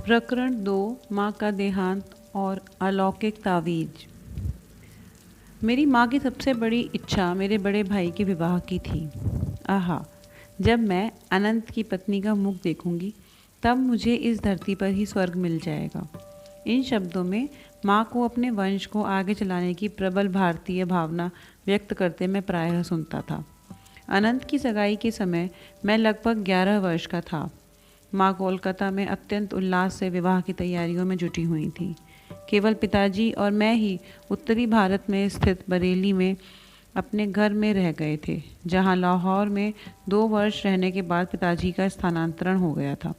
प्रकरण 2 माँ का देहांत और अलौकिक तावीज। मेरी माँ की सबसे बड़ी इच्छा मेरे बड़े भाई के विवाह की थी। आहा, जब मैं अनंत की पत्नी का मुख देखूंगी तब मुझे इस धरती पर ही स्वर्ग मिल जाएगा। इन शब्दों में माँ को अपने वंश को आगे चलाने की प्रबल भारतीय भावना व्यक्त करते मैं प्रायः सुनता था। अनंत की सगाई के समय मैं लगभग 11 वर्ष का था। माँ कोलकाता में अत्यंत उल्लास से विवाह की तैयारियों में जुटी हुई थी। केवल पिताजी और मैं ही उत्तरी भारत में स्थित बरेली में अपने घर में रह गए थे, जहाँ लाहौर में 2 वर्ष रहने के बाद पिताजी का स्थानांतरण हो गया था।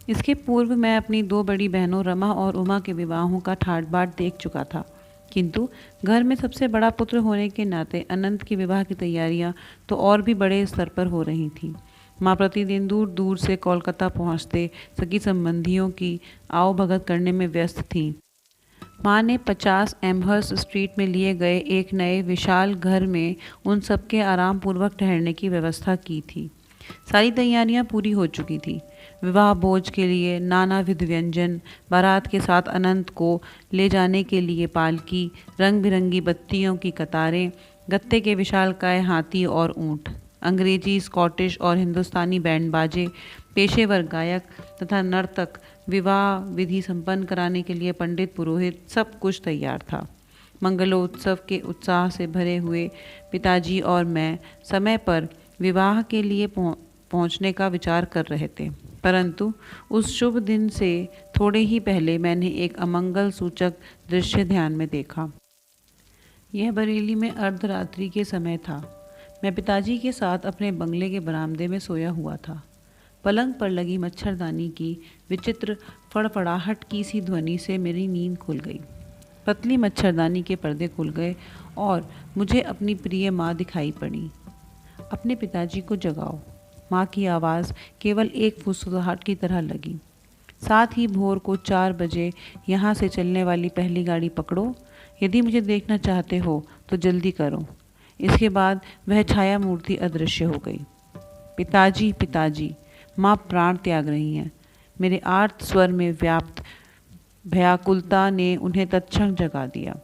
इसके पूर्व मैं अपनी 2 बड़ी बहनों रमा और उमा के विवाहों का ठाट बाट देख चुका था, किंतु घर में सबसे बड़ा पुत्र होने के नाते अनंत की विवाह की तैयारियां तो और भी बड़े स्तर पर हो रही थीं। माँ प्रतिदिन दूर दूर से कोलकाता पहुँचते सगी संबंधियों की आवभगत करने में व्यस्त थी। माँ ने 50 एमहर्स्ट स्ट्रीट में लिए गए एक नए विशाल घर में उन सबके आराम पूर्वक ठहरने की व्यवस्था की थी। सारी तैयारियां पूरी हो चुकी थी। विवाह भोज के लिए नानाविध व्यंजन, बारात के साथ अनंत को ले जाने के लिए पालकी, रंग बिरंगी बत्तियों की कतारें, गत्ते के विशालकाय हाथी और ऊंट, अंग्रेजी, स्कॉटिश और हिंदुस्तानी बैंड बाजे, पेशेवर गायक तथा नर्तक, विवाह विधि संपन्न कराने के लिए पंडित, पुरोहित, सब कुछ तैयार था। मंगलोत्सव के उत्साह से भरे हुए पिताजी और मैं समय पर विवाह के लिए पहुंचने का विचार कर रहे थे, परंतु उस शुभ दिन से थोड़े ही पहले मैंने एक अमंगल सूचक दृश्य ध्यान में देखा। यह बरेली में अर्धरात्रि के समय था। मैं पिताजी के साथ अपने बंगले के बरामदे में सोया हुआ था। पलंग पर लगी मच्छरदानी की विचित्र फड़फड़ाहट की सी ध्वनि से मेरी नींद खुल गई। पतली मच्छरदानी के पर्दे खुल गए और मुझे अपनी प्रिय माँ दिखाई पड़ी। अपने पिताजी को जगाओ। माँ की आवाज़ केवल एक फुसफुसाहट की तरह लगी। साथ ही भोर को 4 बजे यहाँ से चलने वाली पहली गाड़ी पकड़ो। यदि मुझे देखना चाहते हो तो जल्दी करो। इसके बाद वह छाया मूर्ति अदृश्य हो गई। पिताजी, पिताजी, माँ प्राण त्याग रही हैं। मेरे आर्त स्वर में व्याप्त भयाकुलता ने उन्हें तत्क्षण जगा दिया।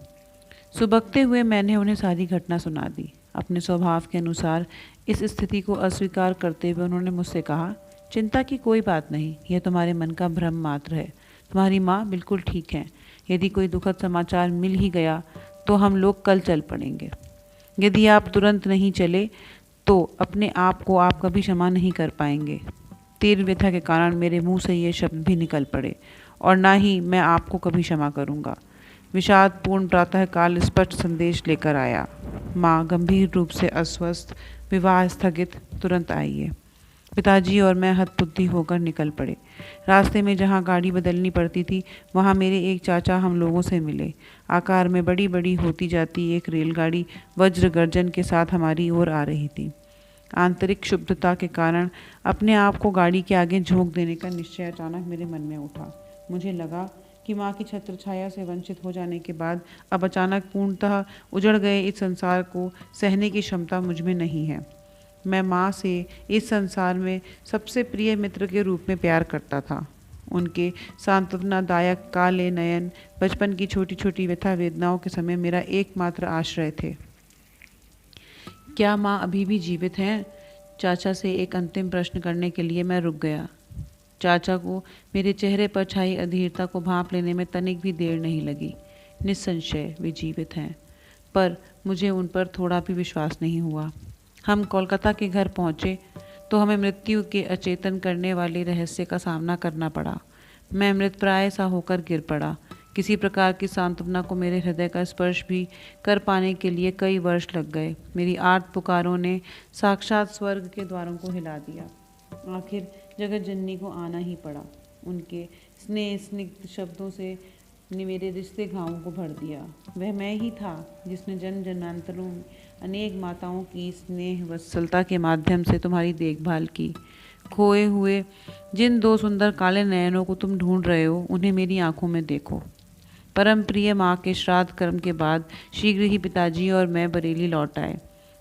सुबकते हुए मैंने उन्हें सारी घटना सुना दी। अपने स्वभाव के अनुसार इस स्थिति को अस्वीकार करते हुए उन्होंने मुझसे कहा, चिंता की कोई बात नहीं, यह तुम्हारे मन का भ्रम मात्र है। तुम्हारी माँ बिल्कुल ठीक है। यदि कोई दुखद समाचार मिल ही गया तो हम लोग कल चल पड़ेंगे। यदि आप तुरंत नहीं चले तो अपने आप को आप कभी क्षमा नहीं कर पाएंगे। तीव्र व्यथा के कारण मेरे मुंह से ये शब्द भी निकल पड़े और ना ही मैं आपको कभी क्षमा करूंगा। विषादपूर्ण प्रातःकाल स्पष्ट संदेश लेकर आया। माँ गंभीर रूप से अस्वस्थ, विवाह स्थगित, तुरंत आइए। पिताजी और मैं हतबुद्धि होकर निकल पड़े। रास्ते में जहाँ गाड़ी बदलनी पड़ती थी वहाँ मेरे एक चाचा हम लोगों से मिले। आकार में बड़ी बड़ी होती जाती एक रेलगाड़ी वज्र गर्जन के साथ हमारी ओर आ रही थी। आंतरिक शुद्धता के कारण अपने आप को गाड़ी के आगे झोंक देने का निश्चय अचानक मेरे मन में उठा। मुझे लगा कि माँ की छत्र छाया से वंचित हो जाने के बाद अब अचानक पूर्णतः उजड़ गए इस संसार को सहने की क्षमता मुझ में नहीं है। मैं माँ से इस संसार में सबसे प्रिय मित्र के रूप में प्यार करता था। उनके सांत्वनादायक काले नयन बचपन की छोटी छोटी व्यथा वेदनाओं के समय मेरा एकमात्र आश्रय थे। क्या माँ अभी भी जीवित हैं? चाचा से एक अंतिम प्रश्न करने के लिए मैं रुक गया। चाचा को मेरे चेहरे पर छाई अधीरता को भांप लेने में तनिक भी देर नहीं लगी। निस्संशय वे जीवित हैं, पर मुझे उन पर थोड़ा भी विश्वास नहीं हुआ। हम कोलकाता के घर पहुँचे तो हमें मृत्यु के अचेतन करने वाले रहस्य का सामना करना पड़ा। मैं मृतप्राय सा होकर गिर पड़ा। किसी प्रकार की सांत्वना को मेरे हृदय का स्पर्श भी कर पाने के लिए कई वर्ष लग गए। मेरी आर्त पुकारों ने साक्षात स्वर्ग के द्वारों को हिला दिया। आखिर जगत जननी को आना ही पड़ा। उनके स्नेह स्निग्ध शब्दों से ने मेरे रिश्ते घावों को भर दिया। वह मैं ही था जिसने जन्म जन्मांतरों में अनेक माताओं की स्नेह वत्सलता के माध्यम से तुम्हारी देखभाल की। खोए हुए जिन 2 सुंदर काले नयनों को तुम ढूंढ रहे हो उन्हें मेरी आंखों में देखो। परम प्रिय माँ के श्राद्ध कर्म के बाद शीघ्र ही पिताजी और मैं बरेली लौट आए।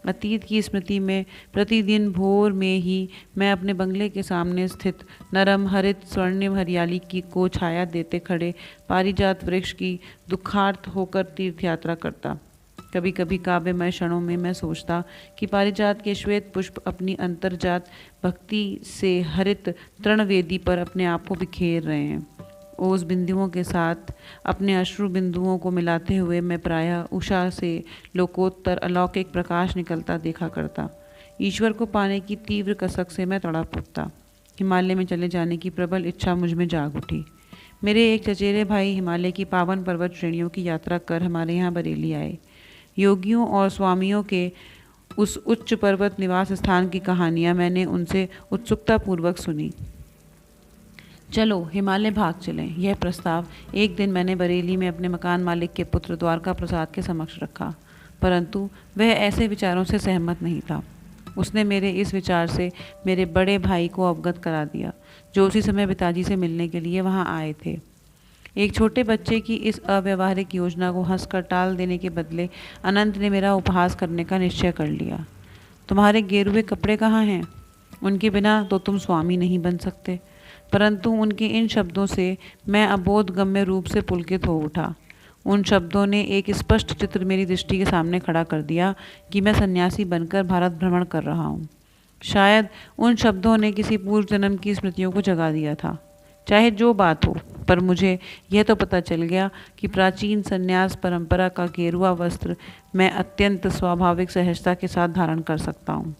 अतीत की स्मृति में प्रतिदिन भोर में ही मैं अपने बंगले के सामने स्थित नरम हरित स्वर्णिम हरियाली की को छाया देते खड़े पारिजात वृक्ष की दुखार्त होकर तीर्थ यात्रा करता। कभी कभी काव्यमय क्षणों में मैं सोचता कि पारिजात के श्वेत पुष्प अपनी अंतर्जात भक्ति से हरित तृणवेदी पर अपने आप को बिखेर रहे हैं। ओस बिंदुओं के साथ अपने अश्रु बिंदुओं को मिलाते हुए मैं प्रायः उषा से लोकोत्तर अलौकिक प्रकाश निकलता देखा करता। ईश्वर को पाने की तीव्र कसक से मैं तड़प उठता। हिमालय में चले जाने की प्रबल इच्छा मुझ में जाग उठी। मेरे एक चचेरे भाई हिमालय की पावन पर्वत श्रेणियों की यात्रा कर हमारे यहाँ बरेली आए। योगियों और स्वामियों के उस उच्च पर्वत निवास स्थान की कहानियाँ मैंने उनसे उत्सुकतापूर्वक सुनी। चलो हिमालय भाग चलें, यह प्रस्ताव एक दिन मैंने बरेली में अपने मकान मालिक के पुत्र द्वारका प्रसाद के समक्ष रखा, परंतु वह ऐसे विचारों से सहमत नहीं था। उसने मेरे इस विचार से मेरे बड़े भाई को अवगत करा दिया, जो उसी समय पिताजी से मिलने के लिए वहां आए थे। एक छोटे बच्चे की इस अव्यवहारिक योजना को हंसकर टाल देने के बदले अनंत ने मेरा उपहास करने का निश्चय कर लिया। तुम्हारे गेरुए कपड़े कहाँ हैं? उनके बिना तो तुम स्वामी नहीं बन सकते। परंतु उनके इन शब्दों से मैं अबोधगम्य रूप से पुलकित हो उठा। उन शब्दों ने एक स्पष्ट चित्र मेरी दृष्टि के सामने खड़ा कर दिया कि मैं सन्यासी बनकर भारत भ्रमण कर रहा हूँ। शायद उन शब्दों ने किसी पूर्व जन्म की स्मृतियों को जगा दिया था। चाहे जो बात हो, पर मुझे यह तो पता चल गया कि प्राचीन सन्यास परंपरा का गेरुआ वस्त्र मैं अत्यंत स्वाभाविक सहजता के साथ धारण कर सकता हूँ।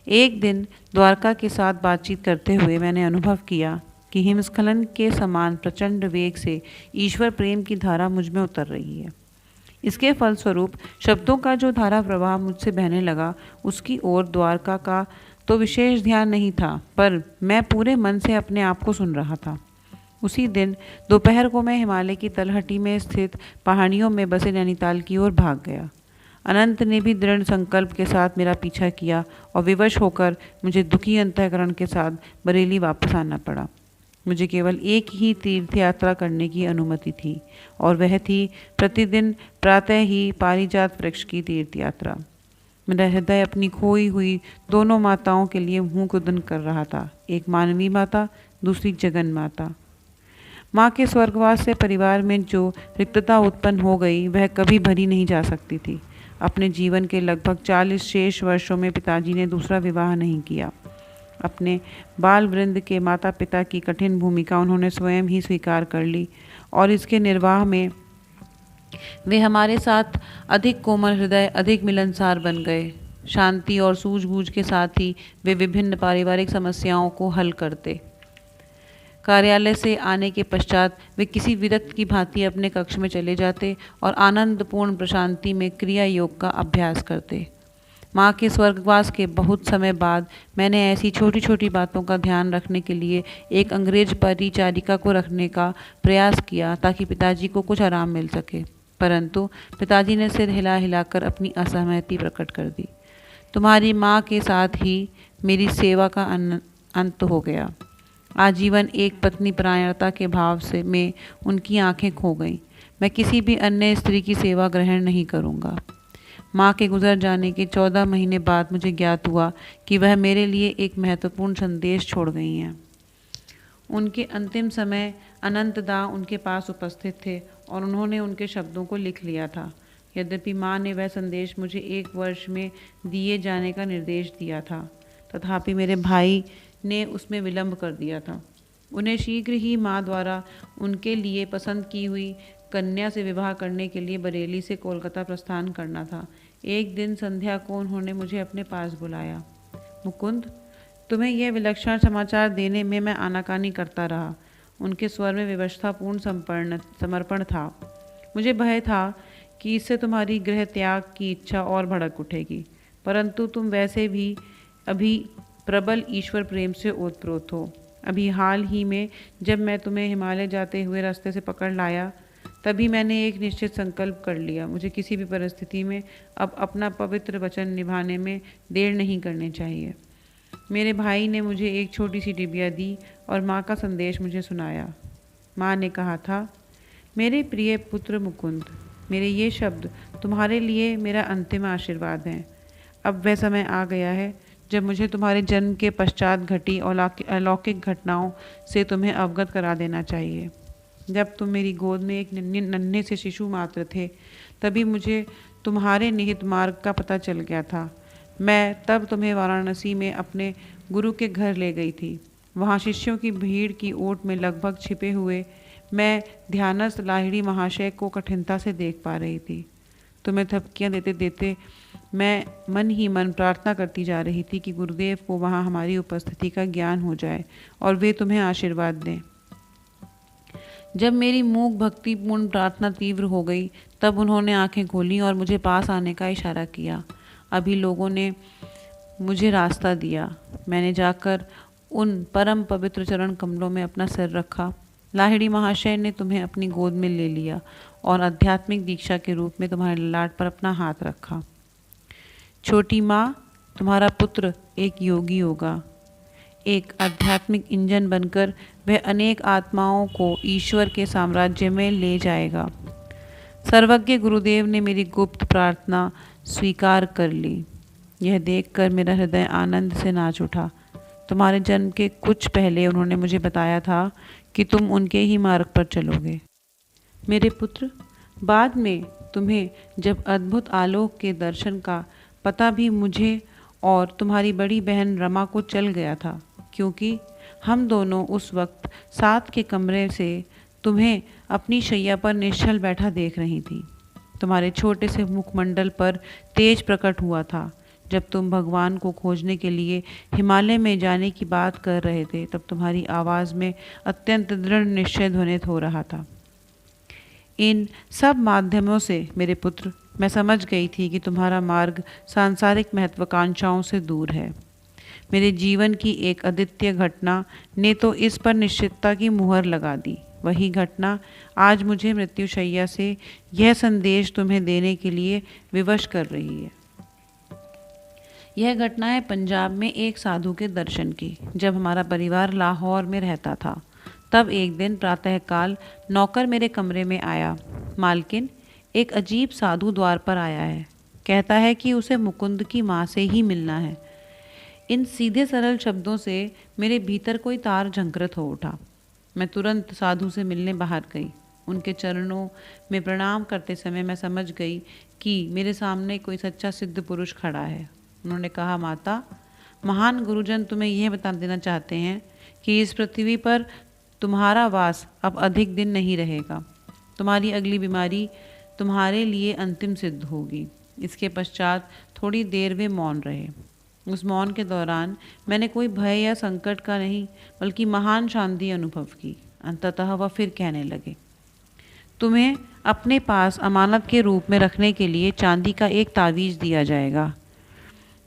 एक दिन द्वारका के साथ बातचीत करते हुए मैंने अनुभव किया कि हिमस्खलन के समान प्रचंड वेग से ईश्वर प्रेम की धारा मुझ में उतर रही है। इसके फलस्वरूप शब्दों का जो धारा प्रवाह मुझसे बहने लगा, उसकी ओर द्वारका का तो विशेष ध्यान नहीं था, पर मैं पूरे मन से अपने आप को सुन रहा था। उसी दिन दोपहर को मैं हिमालय की तलहटी में स्थित पहाड़ियों में बसे नैनीताल की ओर भाग गया। अनंत ने भी दृढ़ संकल्प के साथ मेरा पीछा किया और विवश होकर मुझे दुखी अंतःकरण के साथ बरेली वापस आना पड़ा। मुझे केवल एक ही तीर्थ यात्रा करने की अनुमति थी, और वह थी प्रतिदिन प्रातः ही पारिजात वृक्ष की तीर्थ यात्रा। मेरा हृदय अपनी खोई हुई दोनों माताओं के लिए मुँह कुदन कर रहा था, एक मानवी माता, दूसरी जगन माता। माँ के स्वर्गवास से परिवार में जो रिक्तता उत्पन्न हो गई, वह कभी भरी नहीं जा सकती थी। अपने जीवन के लगभग 40 शेष वर्षों में पिताजी ने दूसरा विवाह नहीं किया। अपने बाल वृंद के माता पिता की कठिन भूमिका उन्होंने स्वयं ही स्वीकार कर ली, और इसके निर्वाह में वे हमारे साथ अधिक कोमल हृदय, अधिक मिलनसार बन गए। शांति और सूझबूझ के साथ ही वे विभिन्न पारिवारिक समस्याओं को हल करते। कार्यालय से आने के पश्चात वे किसी विरक्त की भांति अपने कक्ष में चले जाते और आनंदपूर्ण प्रशांति में क्रिया योग का अभ्यास करते। माँ के स्वर्गवास के बहुत समय बाद मैंने ऐसी छोटी छोटी बातों का ध्यान रखने के लिए एक अंग्रेज परिचारिका को रखने का प्रयास किया, ताकि पिताजी को कुछ आराम मिल सके, परंतु पिताजी ने सिर हिला हिलाकर अपनी असहमति प्रकट कर दी। तुम्हारी माँ के साथ ही मेरी सेवा का अंत हो गया। आजीवन एक पत्नी परायणता के भाव से में उनकी आंखें खो गईं। मैं किसी भी अन्य स्त्री की सेवा ग्रहण नहीं करूँगा। माँ के गुजर जाने के 14 महीने बाद मुझे ज्ञात हुआ कि वह मेरे लिए एक महत्वपूर्ण संदेश छोड़ गई हैं। उनके अंतिम समय अनंतदा उनके पास उपस्थित थे और उन्होंने उनके शब्दों को लिख लिया था। यद्यपि माँ ने वह संदेश मुझे 1 वर्ष में दिए जाने का निर्देश दिया था, तथापि मेरे भाई ने उसमें विलंब कर दिया था। उन्हें शीघ्र ही माँ द्वारा उनके लिए पसंद की हुई कन्या से विवाह करने के लिए बरेली से कोलकाता प्रस्थान करना था। एक दिन संध्या को उन्होंने मुझे अपने पास बुलाया। मुकुंद, तुम्हें यह विलक्षण समाचार देने में मैं आनाकानी करता रहा। उनके स्वर में विवशतापूर्ण समर्पण था। मुझे भय था कि इससे तुम्हारी गृह त्याग की इच्छा और भड़क उठेगी, परंतु तुम वैसे भी अभी प्रबल ईश्वर प्रेम से ओतप्रोत हो। अभी हाल ही में जब मैं तुम्हें हिमालय जाते हुए रास्ते से पकड़ लाया, तभी मैंने एक निश्चित संकल्प कर लिया। मुझे किसी भी परिस्थिति में अब अपना पवित्र वचन निभाने में देर नहीं करनी चाहिए। मेरे भाई ने मुझे एक छोटी सी डिबिया दी और माँ का संदेश मुझे सुनाया। माँ ने कहा था, मेरे प्रिय पुत्र मुकुंद, मेरे ये शब्द तुम्हारे लिए मेरा अंतिम आशीर्वाद हैं। अब वह समय आ गया है जब मुझे तुम्हारे जन्म के पश्चात घटी अलौकिक घटनाओं से तुम्हें अवगत करा देना चाहिए। जब तुम मेरी गोद में एक नन्हे से शिशु मात्र थे, तभी मुझे तुम्हारे निहित मार्ग का पता चल गया था। मैं तब तुम्हें वाराणसी में अपने गुरु के घर ले गई थी। वहाँ शिष्यों की भीड़ की ओट में लगभग छिपे हुए मैं ध्यानस्थ लाहिड़ी महाशय को कठिनता से देख पा रही थी। तुम्हें थपकियाँ देते देते मैं मन ही मन प्रार्थना करती जा रही थी कि गुरुदेव को वहाँ हमारी उपस्थिति का ज्ञान हो जाए और वे तुम्हें आशीर्वाद दें। जब मेरी मूक भक्तिपूर्ण प्रार्थना तीव्र हो गई, तब उन्होंने आंखें खोली और मुझे पास आने का इशारा किया। अभी लोगों ने मुझे रास्ता दिया। मैंने जाकर उन परम पवित्र चरण कमलों में अपना सिर रखा। लाहिड़ी महाशय ने तुम्हें अपनी गोद में ले लिया और आध्यात्मिक दीक्षा के रूप में तुम्हारे ललाट पर अपना हाथ रखा। छोटी माँ, तुम्हारा पुत्र एक योगी होगा। एक आध्यात्मिक इंजन बनकर वह अनेक आत्माओं को ईश्वर के साम्राज्य में ले जाएगा। सर्वज्ञ गुरुदेव ने मेरी गुप्त प्रार्थना स्वीकार कर ली। यह देखकर मेरा हृदय आनंद से नाच उठा। तुम्हारे जन्म के कुछ पहले उन्होंने मुझे बताया था कि तुम उनके ही मार्ग पर चलोगे। मेरे पुत्र, बाद में तुम्हें जब अद्भुत आलोक के दर्शन का पता भी मुझे और तुम्हारी बड़ी बहन रमा को चल गया था, क्योंकि हम दोनों उस वक्त साथ के कमरे से तुम्हें अपनी शैया पर निश्चल बैठा देख रही थी। तुम्हारे छोटे से मुखमंडल पर तेज प्रकट हुआ था। जब तुम भगवान को खोजने के लिए हिमालय में जाने की बात कर रहे थे, तब तुम्हारी आवाज़ में अत्यंत दृढ़ निश्चय ध्वनित हो रहा था। इन सब माध्यमों से मेरे पुत्र, मैं समझ गई थी कि तुम्हारा मार्ग सांसारिक महत्वाकांक्षाओं से दूर है। मेरे जीवन की एक अद्वितीय घटना ने तो इस पर निश्चितता की मुहर लगा दी। वही घटना आज मुझे मृत्युशैया से यह संदेश तुम्हें देने के लिए विवश कर रही है। यह घटना है पंजाब में एक साधु के दर्शन की। जब हमारा परिवार लाहौर में रहता था, तब एक दिन प्रातःकाल नौकर मेरे कमरे में आया। मालकिन, एक अजीब साधु द्वार पर आया है। कहता है कि उसे मुकुंद की माँ से ही मिलना है। इन सीधे सरल शब्दों से मेरे भीतर कोई तार झंकृत हो उठा। मैं तुरंत साधु से मिलने बाहर गई। उनके चरणों में प्रणाम करते समय मैं समझ गई कि मेरे सामने कोई सच्चा सिद्ध पुरुष खड़ा है। उन्होंने कहा, माता, महान गुरुजन तुम्हें यह बता देना चाहते हैं कि इस पृथ्वी पर तुम्हारा वास अब अधिक दिन नहीं रहेगा। तुम्हारी अगली बीमारी तुम्हारे लिए अंतिम सिद्ध होगी। इसके पश्चात थोड़ी देर वे मौन रहे। उस मौन के दौरान मैंने कोई भय या संकट का नहीं, बल्कि महान शांति अनुभव की। अंततः वह फिर कहने लगे, तुम्हें अपने पास अमानत के रूप में रखने के लिए चांदी का एक तावीज़ दिया जाएगा।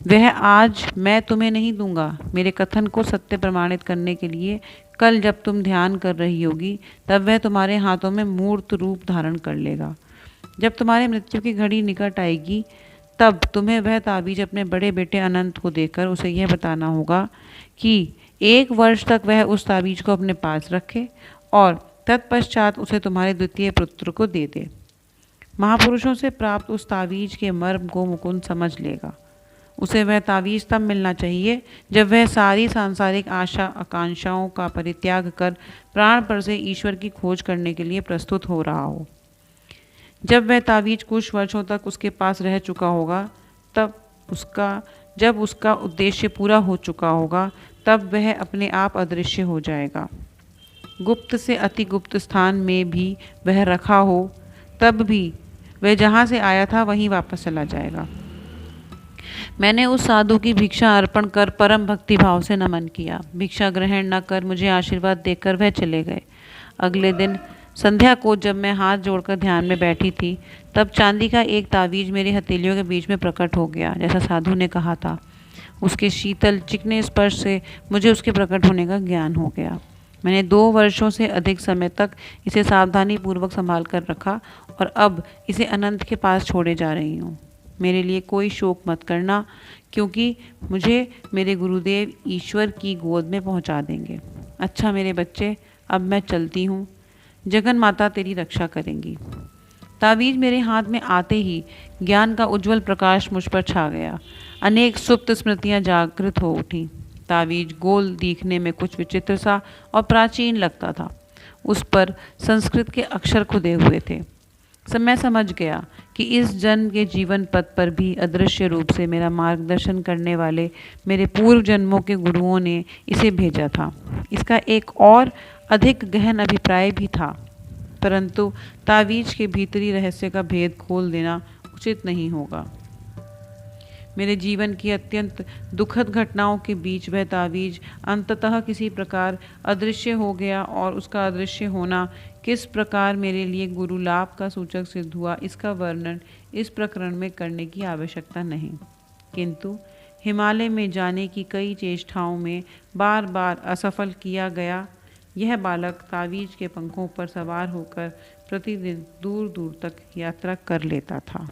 वह आज मैं तुम्हें नहीं दूंगा। मेरे कथन को सत्य प्रमाणित करने के लिए कल जब तुम ध्यान कर रही होगी, तब वह तुम्हारे हाथों में मूर्त रूप धारण कर लेगा। जब तुम्हारे मृत्यु की घड़ी निकट आएगी, तब तुम्हें वह ताबीज अपने बड़े बेटे अनंत को देकर उसे यह बताना होगा कि 1 वर्ष तक वह उस ताबीज को अपने पास रखे और तत्पश्चात उसे तुम्हारे द्वितीय पुत्र को दे दे। महापुरुषों से प्राप्त उस तावीज के मर्म को मुकुंद समझ लेगा। उसे वह तावीज़ तब मिलना चाहिए जब वह सारी सांसारिक आशा आकांक्षाओं का परित्याग कर प्राण पर से ईश्वर की खोज करने के लिए प्रस्तुत हो रहा हो। जब वह तावीज़ कुछ वर्षों तक उसके पास रह चुका होगा, जब उसका उद्देश्य पूरा हो चुका होगा, तब वह अपने आप अदृश्य हो जाएगा। गुप्त से अति गुप्त स्थान में भी वह रखा हो, तब भी वह जहाँ से आया था वहीं वापस चला जाएगा। मैंने उस साधु की भिक्षा अर्पण कर परम भक्ति भाव से नमन किया। भिक्षा ग्रहण न कर मुझे आशीर्वाद देकर वह चले गए। अगले दिन संध्या को जब मैं हाथ जोड़कर ध्यान में बैठी थी, तब चांदी का एक तावीज़ मेरी हथेलियों के बीच में प्रकट हो गया, जैसा साधु ने कहा था। उसके शीतल चिकने स्पर्श से मुझे उसके प्रकट होने का ज्ञान हो गया। मैंने 2 वर्षों से अधिक समय तक इसे सावधानी पूर्वक संभाल कर रखा और अब इसे अनंत के पास छोड़े जा रही हूँ। मेरे लिए कोई शोक मत करना, क्योंकि मुझे मेरे गुरुदेव ईश्वर की गोद में पहुँचा देंगे। अच्छा मेरे बच्चे, अब मैं चलती हूँ। जगन माता तेरी रक्षा करेंगी। तावीज़ मेरे हाथ में आते ही ज्ञान का उज्जवल प्रकाश मुझ पर छा गया। अनेक सुप्त स्मृतियां जागृत हो उठी। तावीज़ गोल दिखने में कुछ विचित्र सा और प्राचीन लगता था। उस पर संस्कृत के अक्षर खुदे हुए थे। मैं समझ गया कि इस जन्म के जीवन पथ पर भी अदृश्य रूप से मेरा मार्गदर्शन करने वाले मेरे पूर्व जन्मों के गुरुओं ने इसे भेजा था। इसका एक और अधिक गहन अभिप्राय भी था, परंतु तावीज़ के भीतरी रहस्य का भेद खोल देना उचित नहीं होगा। मेरे जीवन की अत्यंत दुखद घटनाओं के बीच वह तावीज़ अंततः किसी प्रकार अदृश्य हो गया और उसका अदृश्य होना किस प्रकार मेरे लिए गुरु लाभ का सूचक सिद्ध हुआ, इसका वर्णन इस प्रकरण में करने की आवश्यकता नहीं। किंतु हिमालय में जाने की कई चेष्टाओं में बार बार असफल किया गया यह बालक तावीज़ के पंखों पर सवार होकर प्रतिदिन दूर दूर तक यात्रा कर लेता था।